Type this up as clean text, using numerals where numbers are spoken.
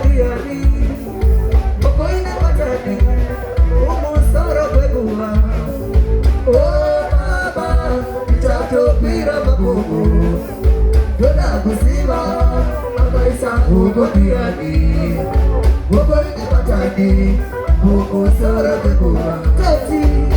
diani Pokoknya pacani Umusara bebuah Oh baba Jatuh pira babubu Dona busiba Abai sanggup diani Pokoknya pacani Umusara bebuah Tapi